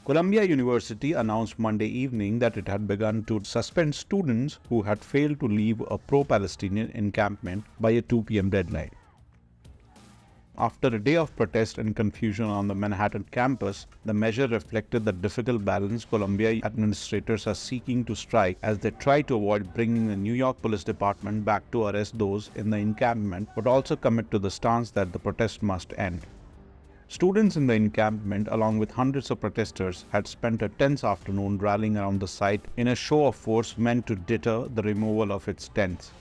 Columbia University announced Monday evening that it had begun to suspend students who had failed to leave a pro-Palestinian encampment by a 2 p.m. deadline. After a day of protest and confusion on the Manhattan campus, the measure reflected the difficult balance Columbia administrators are seeking to strike as they try to avoid bringing the New York Police Department back to arrest those in the encampment, but also commit to the stance that the protest must end. Students in the encampment, along with hundreds of protesters, had spent a tense afternoon rallying around the site in a show of force meant to deter the removal of its tents.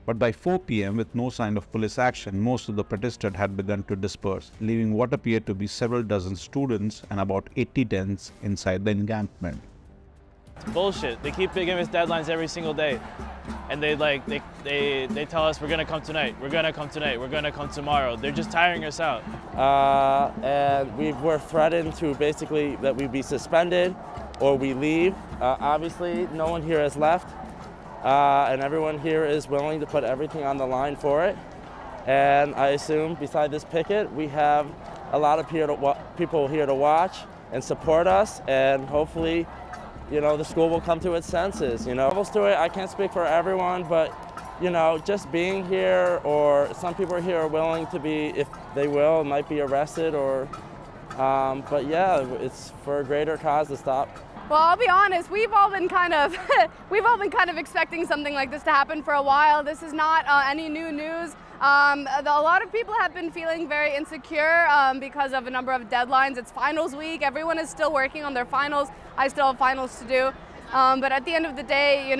But by 4 p.m., with no sign of police action, most of the protesters had begun to disperse, leaving what appeared to be several dozen students and about 80 tents inside the encampment. It's bullshit. They keep giving us deadlines every single day. And they tell us we're gonna come tonight, we're gonna come tonight, we're gonna come tomorrow. They're just tiring us out. And we were threatened to basically that we'd be suspended or we leave. Obviously, no one here has left. And everyone here is willing to put everything on the line for it. And I assume beside this picket, we have a lot of people here to watch and support us, and hopefully, the school will come to its senses. Levels to it, I can't speak for everyone, but just being here, or some people here are willing to be, if they will, might be arrested, or, but yeah, it's for a greater cause to stop. Well, I'll be honest, we've all been kind of expecting something like this to happen for a while. This is not any new news. A lot of people have been feeling very insecure because of a number of deadlines. It's finals week. Everyone is still working on their finals. I still have finals to do. But at the end of the day,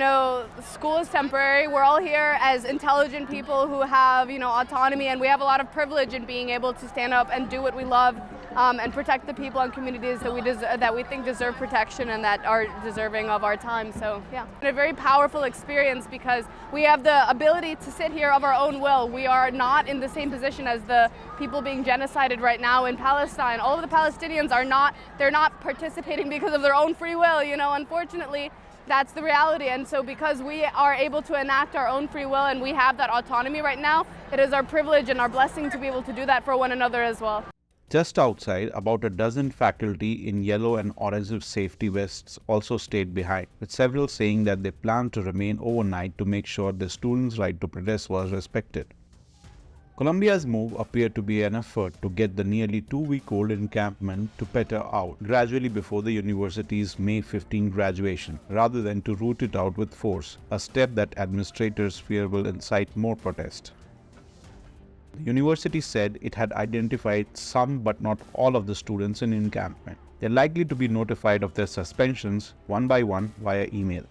school is temporary. We're all here as intelligent people who have, autonomy, and we have a lot of privilege in being able to stand up and do what we love and protect the people and communities that we think deserve protection and that are deserving of our time. So, yeah, a very powerful experience because we have the ability to sit here of our own will. We are not in the same position as the people being genocided right now in Palestine. All of the Palestinians they're not participating because of their own free will, unfortunately. That's the reality, and so because we are able to enact our own free will and we have that autonomy right now, it is our privilege and our blessing to be able to do that for one another as well. Just outside, about a dozen faculty in yellow and orange safety vests also stayed behind, with several saying that they plan to remain overnight to make sure the students' right to protest was respected. Columbia's move appeared to be an effort to get the nearly 2-week-old encampment to peter out gradually before the university's May 15 graduation, rather than to root it out with force, a step that administrators fear will incite more protest. The university said it had identified some but not all of the students in encampment. They are likely to be notified of their suspensions one by one via email.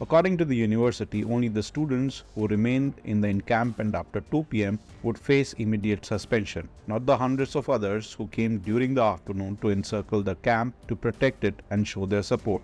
According to the university, only the students who remained in the encampment after 2 p.m. would face immediate suspension, not the hundreds of others who came during the afternoon to encircle the camp to protect it and show their support.